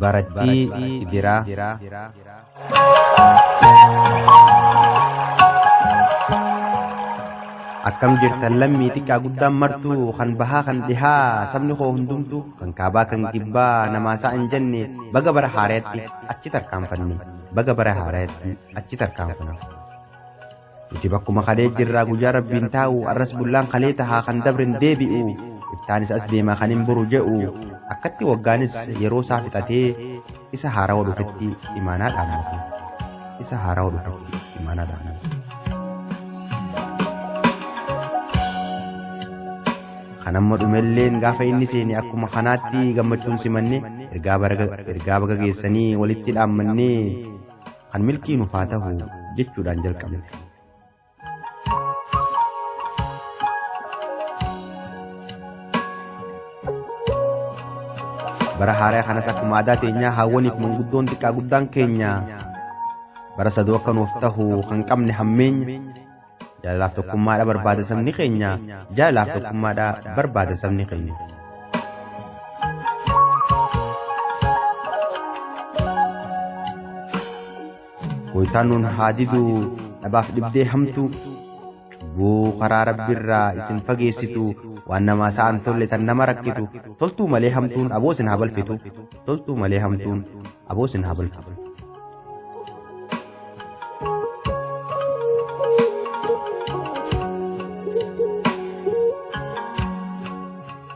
baratti dira. Akkam jirtan lammii xiqqaa guddaan martu kan bahaa kan dhihaa sabni koo hundumtu kan kaabaa kan kibbaa namaasaa hin jenne baga bara haareetti achi tarkaanfanne baga bara haareetti achi tarkaanfanne. Nuti bakkuma kalee jirraa guyyaa rabbiin taa'u arras bullaan kalee tahaa kan dabren deebi'u iftaanis as deemaa kan hin boru je'u akkatti waggaanis yeroo isaa fixatee isa haarawaa dhufetti imaanaa dhaamatu isa haarawaa dhufetti imaanaa dhaamatu. Kanamma dhumelleen gaafa inni seeni akkuma kanaatti gammachuun simanne ergaa baga geessanii walitti dhaammanne kan milkii nuuf haa ta'u jechuudhaan jalqabne. Bara haaraa kanas akkuma aadaa teenyaa hawwaniif manguddoon xiqqaa guddaan keenya bara saduu akka nuuf ta'u kan qabne hammeenya. Jaalalaaf tokkummaadha barbaada sabni keenya jaalalaaf tokkummaadha barbaada sabni keenya. Gooytaan nuun haa didu dhabaaf dhibdee hamtu cubbuu karaa rabbiirraa isin fageessitu waan namaa sa'an tolle tan nama rakkitu toltuu malee hamtuun aboo isin haa balfitu toltuu malee hamtuun aboo isin haa balfitu.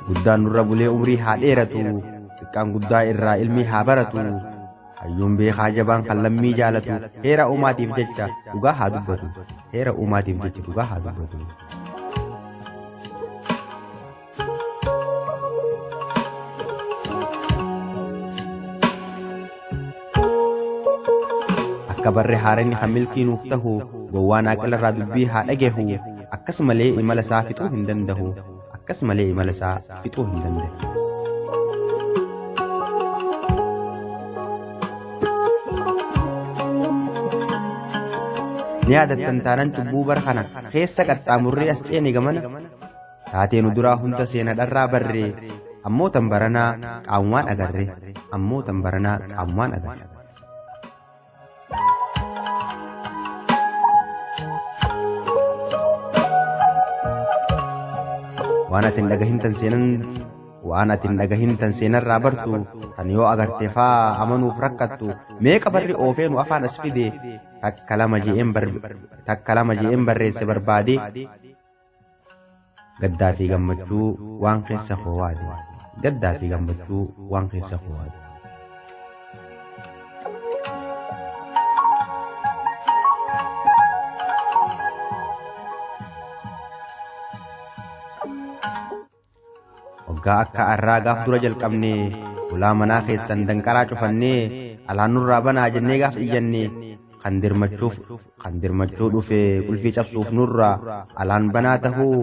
Guddaan nurra bulee umrii haa dheeratu xiqqaan guddaa irraa ilmi haa baratu hayyuun beekaa jabaan kan lammii jaalatu heera uumaatiif jecha dhugaa haa dubbatu heera uumaatiif jecha dhugaa haa dubbatu. Akka barre haarani kan milkii nuuf tahu gowwaan aqalarraa dubbii haa dhagehu akkas malee imala isaa fixuu hin danda'u. Akkas malee imala isaa fixuu hin danda'u. Ni yaadattan taanaan cubbuu bara kana keessa qaxxaamurree as ceene gamana taatee nu duraa hunda seena dharraa barree ammoo tan baranaa qaamwaan agarre ammoo tan baranaa qaamwaan agarre. Waan atin dhagahin tan seenarraa bartu kan yoo agarte faa amanuuf rakkattu meeqa barri oofee nu afaan as fide takka lama je'een barreesse barbaade gaddaa fi gammachuu waan keessa koo waade gaddaa fi gammachuu waan keessa koo waade. Waggaa akka arraa gaaf dura jalqabne ulaa manaa keessan danqaraa cufannee alaan nurraa banaa jennee gaaf iyyanne kan dirmachuu dhufe qulfii cabsuuf nurraa alaan banaa tahuu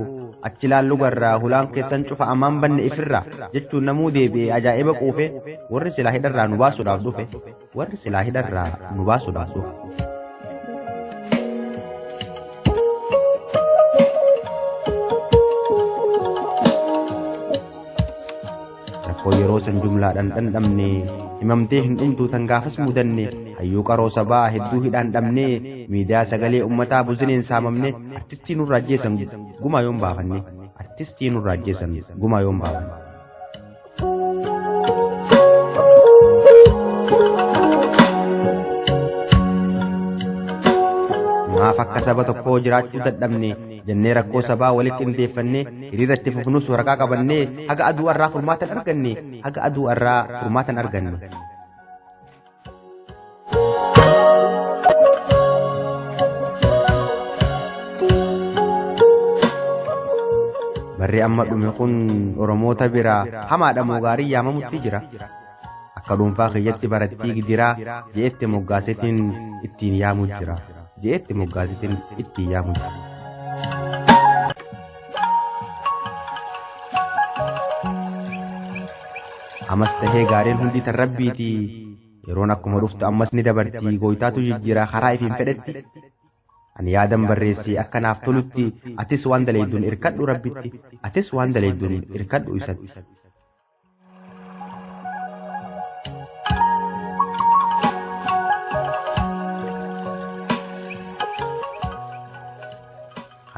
achi laallu garraa hulaan keessan cufa ammaan banne ifirraa jechuun namuu deebi'ee ajaa'iba quufe warri silaa hidharraa nu baasuudhaaf dhufe warri silaa hidharraa nu baasuudhaaf dhufe. Yeroo san jumlaadhaan dhandhamne himamtee hin dhumtuu tan gaafas mudanne hayyuu qaroo sabaa hedduu hidhaan dhabne miidiyaa sagalee ummataa buziniin saamamne artistii nurraa ajjeesan gumaa yoon baafanne artistii nurraa ajjeesan gumaa yoon baafanne. Maaf akka saba tokkoo jiraachuu dadhabne jennee rakkoo sabaa walitti qindeeffannee hiriirratti fufnus waraqaa qabannee haga aduu arraa furmaatan arganne haga aduu arraa furmaatan arganne. Barri amma dhume kun Oromoota biraa hamaadha moo gaarii yaamamutti jira. Akka dhuunfaa kiyyatti barattii gidiraa je'etti moggaasetiin ittiin yaamu jira. Je'etti moggaasetiin ittiin yaamu jira. Amas tahee gaariin hundi tan rabbiiti yeroon akkuma dhuftu ammas ni dabartii gooytaatu jijjiira karaa ifiin fedhetti ani yaadan barreessi akkanaaf tolutti atis waan daleedduun irkadhu rabbitti atis waan daleedduun irkadhu isatti.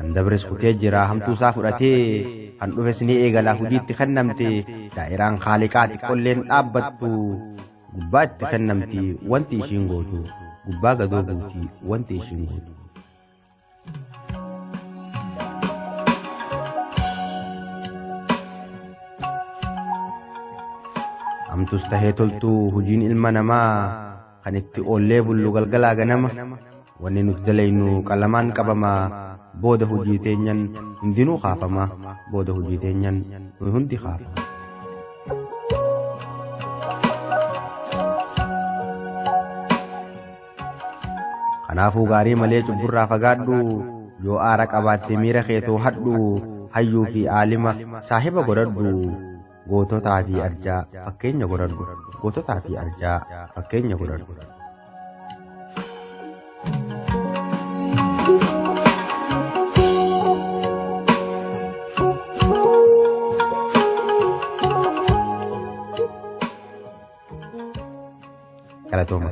kan dabres kutee jira hamtuu isaa fudhatee kan dhufes ni eegala hojiitti kennamte daa'iraan Khaaliqaati qolleen dhaabbattu gubbaatti kennamti wanti ishiin gootu gubbaa gadoo guutii wanti ishiin gootu. Hamtus tahee toltuu hojiin ilma namaa kan itti oollee bullu galgalaa ganama wanni nuti dalaynu qalamaan qabama booda hojii teenyan hundinuu kaafama booda hojii teenyan hundi kaafama. Kanaafuu gaarii malee cubburraa fagaadhu yoo aara qabaatte miira keetoo hadhu hayyuu fi aalima saahiba godhadhu goototaa fi arjaa fakkeenya godhadhu goototaa fi arjaa fakkeenya godhadhu. Galatooma.